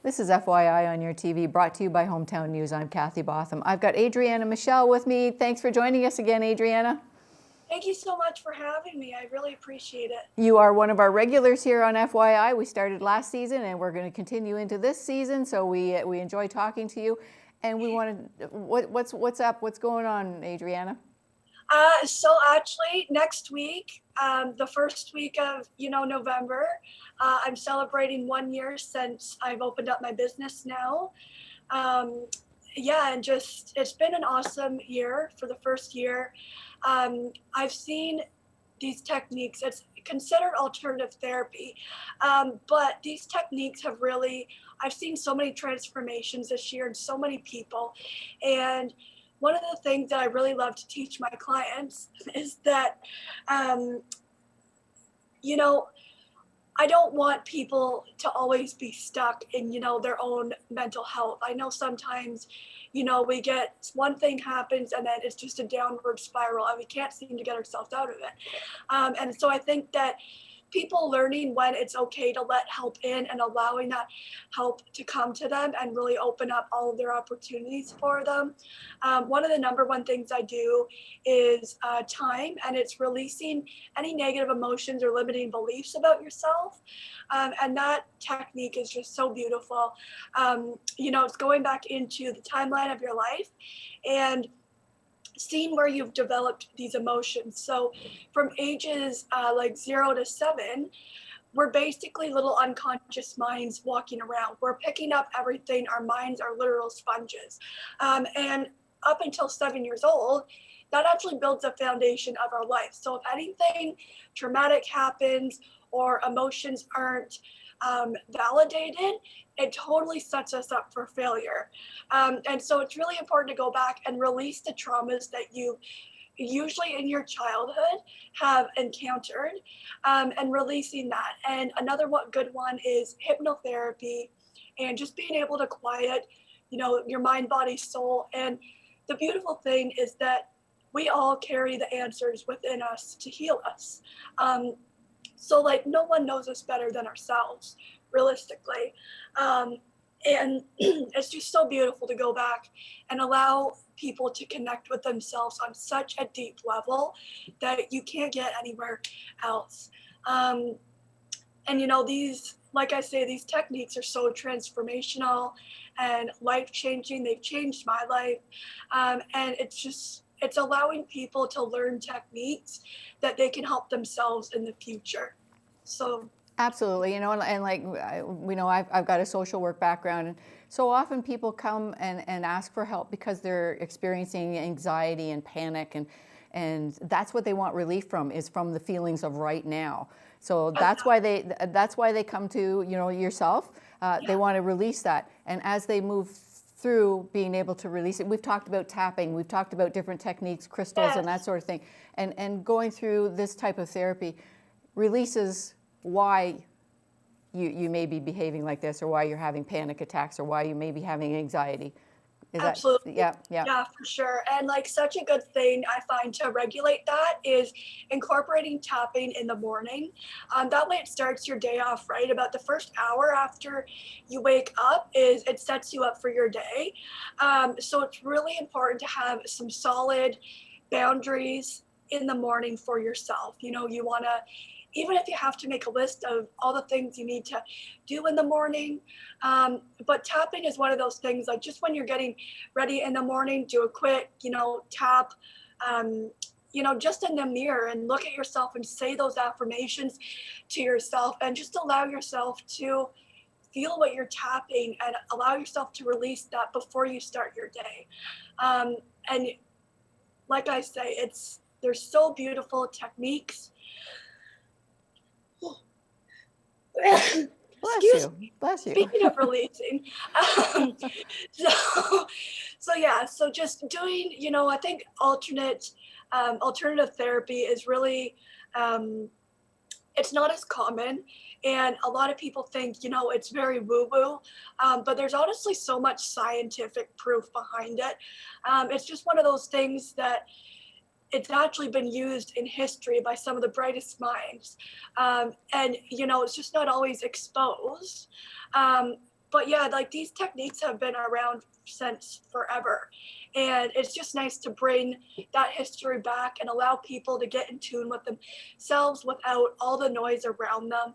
This is FYI on your TV, brought to you by Hometown News. I'm Kathy Botham. I've got Adrianna Michelle with me. Thanks for joining us again, Adrianna. Thank you so much for having me. I really appreciate it. You are one of our regulars here on FYI. We started last season and we're going to continue into this season, so we enjoy talking to you. And we wanted, what's up? What's going on, Adrianna? So actually, next week, the first week of November, I'm celebrating 1 year since I've opened up my business now. Yeah, and just it's been an awesome year for the first year. I've seen these techniques. It's considered alternative therapy, but these techniques have really. I've seen so many transformations this year and so many people, and one of the things that I really love to teach my clients is that, you know, I don't want people to always be stuck in, their own mental health. I know sometimes, we get one thing happens and then it's just a downward spiral and we can't seem to get ourselves out of it. And so I think that people learning when it's okay to let help in and allowing that help to come to them and really open up all of their opportunities for them. One of the number one things I do is time, and it's releasing any negative emotions or limiting beliefs about yourself. And that technique is just so beautiful. It's going back into the timeline of your life and seeing where you've developed these emotions. So from ages like 0 to 7, we're basically little unconscious minds walking around. We're picking up everything. Our minds are literal sponges. And up until 7 years old, that actually builds a foundation of our life. So if anything traumatic happens or emotions aren't validated, it totally sets us up for failure. And so it's really important to go back and release the traumas that you usually in your childhood have encountered, and releasing that. And another good one is hypnotherapy and just being able to quiet, your mind, body, soul. And the beautiful thing is that we all carry the answers within us to heal us. So like no one knows us better than ourselves, realistically. And it's just so beautiful to go back and allow people to connect with themselves on such a deep level that you can't get anywhere else. And these, like I say, these techniques are so transformational and life-changing. They've changed my life. And it's allowing people to learn techniques that they can help themselves in the future. So absolutely, and like I've got a social work background, and so often people come and ask for help because they're experiencing anxiety and panic, and that's what they want relief from, is from the feelings of right now. So that's why they come to yourself. They want to release that, and as they move through being able to release it, we've talked about tapping, we've talked about different techniques, crystals, yes, and that sort of thing, and going through this type of therapy releases why you may be behaving like this, or why you're having panic attacks, or why you may be having anxiety. Absolutely. Yeah, for sure. And like such a good thing I find to regulate that is incorporating tapping in the morning. That way it starts your day off right. About the first hour after you wake up it sets you up for your day. So it's really important to have some solid boundaries in the morning for yourself. You want to, even if you have to make a list of all the things you need to do in the morning. But tapping is one of those things, like just when you're getting ready in the morning, do a quick, tap, just in the mirror and look at yourself and say those affirmations to yourself, and just allow yourself to feel what you're tapping and allow yourself to release that before you start your day. And like I say, they're so beautiful techniques. Bless you. Speaking of releasing, so just doing, I think alternative therapy is really, it's not as common, and a lot of people think, it's very woo-woo, but there's honestly so much scientific proof behind it. It's just one of those things that it's actually been used in history by some of the brightest minds. And, it's just not always exposed. but yeah, like these techniques have been around since forever. And it's just nice to bring that history back and allow people to get in tune with themselves without all the noise around them.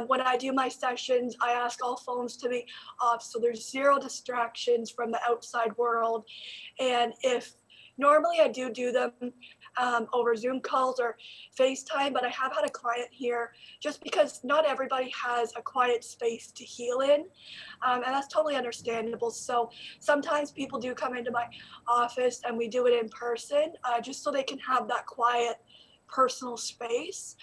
When I do my sessions, I ask all phones to be off so there's zero distractions from the outside world. And if normally I do them over Zoom calls or FaceTime, but I have had a client here just because not everybody has a quiet space to heal in. And that's totally understandable. So sometimes people do come into my office and we do it in person just so they can have that quiet personal space.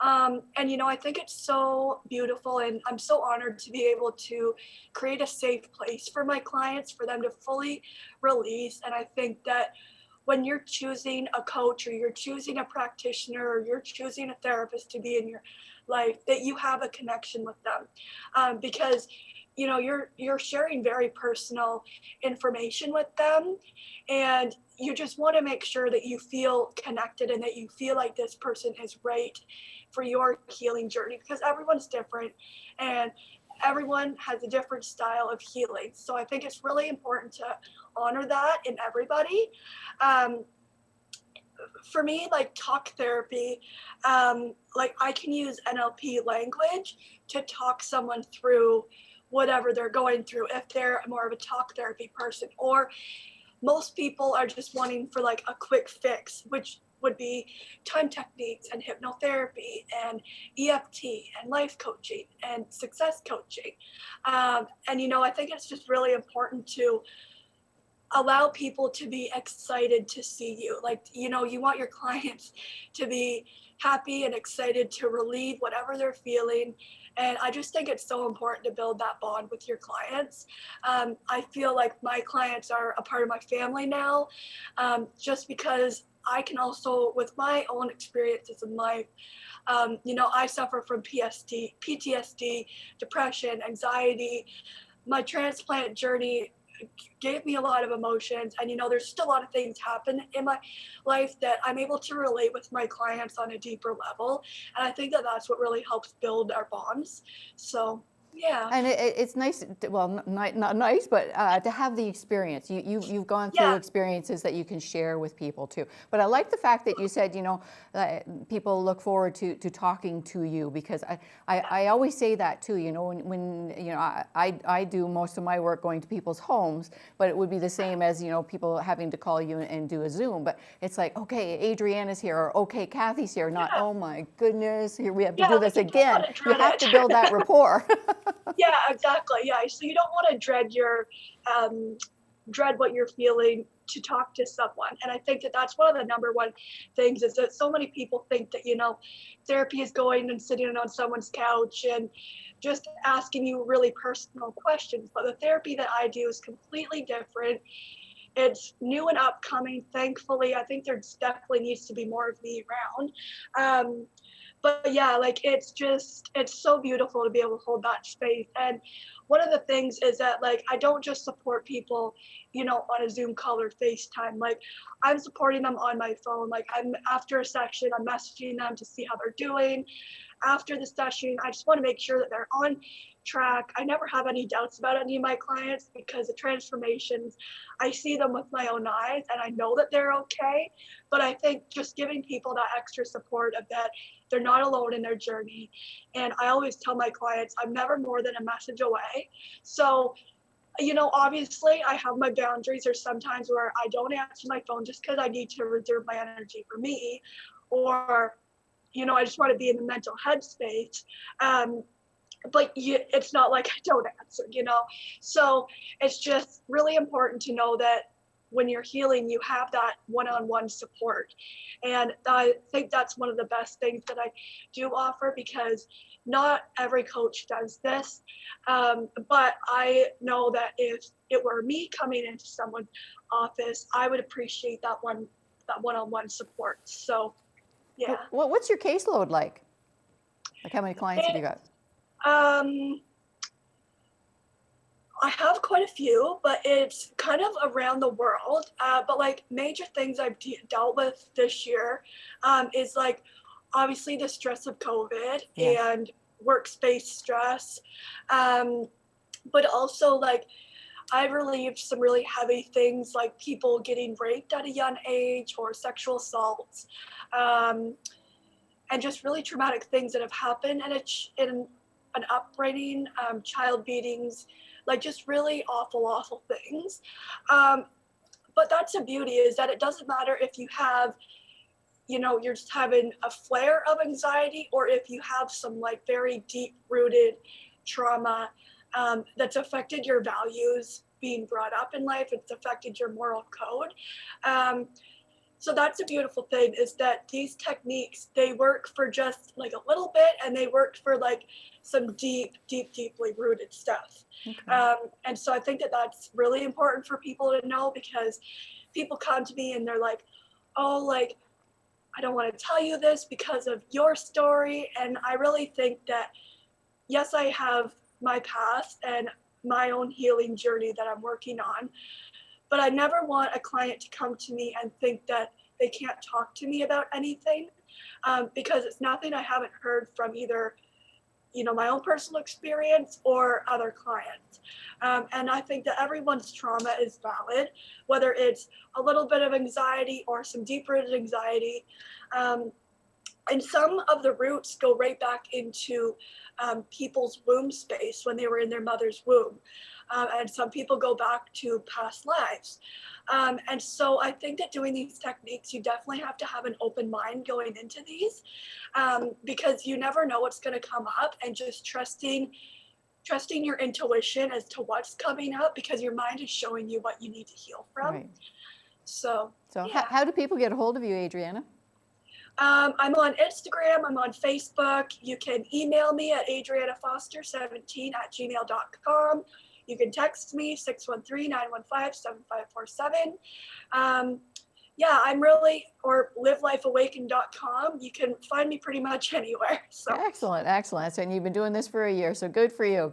And, I think it's so beautiful and I'm so honored to be able to create a safe place for my clients, for them to fully release. And I think that when you're choosing a coach or you're choosing a practitioner or you're choosing a therapist to be in your life, that you have a connection with them, because you're sharing very personal information with them, and you just want to make sure that you feel connected and that you feel like this person is right for your healing journey, because everyone's different and everyone has a different style of healing. So I think it's really important to honor that in everybody. Um, for me, like talk therapy, like I can use NLP language to talk someone through whatever they're going through if they're more of a talk therapy person, or most people are just wanting for like a quick fix, which would be time techniques and hypnotherapy and EFT and life coaching and success coaching. And I think it's just really important to allow people to be excited to see you. Like, you want your clients to be happy and excited to relieve whatever they're feeling. And I just think it's so important to build that bond with your clients. I feel like my clients are a part of my family now, just because I can also, with my own experiences in life, I suffer from PTSD, depression, anxiety. My transplant journey gave me a lot of emotions, and there's still a lot of things happen in my life that I'm able to relate with my clients on a deeper level, and I think that that's what really helps build our bonds. So yeah. And it's nice, well, not nice, but to have the experience. You've gone through Yeah. experiences that you can share with people too. But I like the fact that you said, people look forward to talking to you, because I always say that too. When I do most of my work going to people's homes, but it would be the same as people having to call you and do a Zoom. But it's like, okay, Adrianna's here, or okay, Kathy's here. Not, Yeah. oh my goodness, here we have to Yeah, do like this you don't again. want to You dread have it. to build that rapport. Yeah, exactly. Yeah, so you don't want to dread what you're feeling to talk to someone. And I think that that's one of the number one things, is that so many people think that therapy is going and sitting on someone's couch and just asking you really personal questions. But the therapy that I do is completely different. It's new and upcoming, thankfully. I think there definitely needs to be more of me around. But yeah, like it's so beautiful to be able to hold that space. And one of the things is that, like, I don't just support people on a Zoom call or FaceTime. Like, I'm supporting them on my phone. Like, I'm after a session, I'm messaging them to see how they're doing. After the session, I just want to make sure that they're on track. I never have any doubts about any of my clients, because the transformations, I see them with my own eyes and I know that they're okay. But I think just giving people that extra support of that they're not alone in their journey. And I always tell my clients, I'm never more than a message away. So, obviously I have my boundaries. There's sometimes where I don't answer my phone just because I need to reserve my energy for me, or, I just want to be in the mental headspace. But it's not like I don't answer. So it's just really important to know that when you're healing, you have that one-on-one support. And I think that's one of the best things that I do offer, because not every coach does this. But I know that if it were me coming into someone's office, I would appreciate that one-on-one support. So yeah. What's your caseload like? Like, how many clients have you got? Um, I have quite a few, but it's kind of around the world. But like major things I've dealt with this year is like obviously the stress of COVID Yes. and workspace stress. but also like I've relieved some really heavy things like people getting raped at a young age or sexual assaults, um, and just really traumatic things that have happened in an upbringing, child beatings, like just really awful, awful things. Um, but that's the beauty, is that it doesn't matter if you have, you're just having a flare of anxiety, or if you have some like very deep rooted trauma that's affected your values being brought up in life, it's affected your moral code. Um, so that's a beautiful thing, is that these techniques, they work for just like a little bit, and they work for like some deep, deep, deeply rooted stuff. Okay. And so I think that that's really important for people to know, because people come to me and they're like, oh, like, I don't want to tell you this because of your story. And I really think that, yes, I have my past and my own healing journey that I'm working on, but I never want a client to come to me and think that they can't talk to me about anything, because it's nothing I haven't heard from either, my own personal experience or other clients. And I think that everyone's trauma is valid, whether it's a little bit of anxiety or some deep rooted anxiety. Um, and some of the roots go right back into people's womb space when they were in their mother's womb. And some people go back to past lives. And so I think that doing these techniques, you definitely have to have an open mind going into these, because you never know what's going to come up, and just trusting your intuition as to what's coming up, because your mind is showing you what you need to heal from. Right. So yeah. How do people get a hold of you, Adrianna? I'm on Instagram, I'm on Facebook. You can email me at adriannafoster17@gmail.com. You can text me 613-915-7547. I'm really, or livelifeawaken.com. You can find me pretty much anywhere. So Excellent. So, and you've been doing this for a year, so good for you.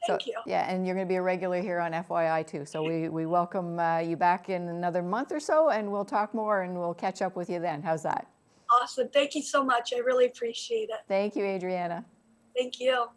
thank you. Yeah, and you're going to be a regular here on FYI too. So we welcome you back in another month or so, and we'll talk more, and we'll catch up with you then. How's that? Awesome. Thank you so much. I really appreciate it. Thank you, Adrianna. Thank you.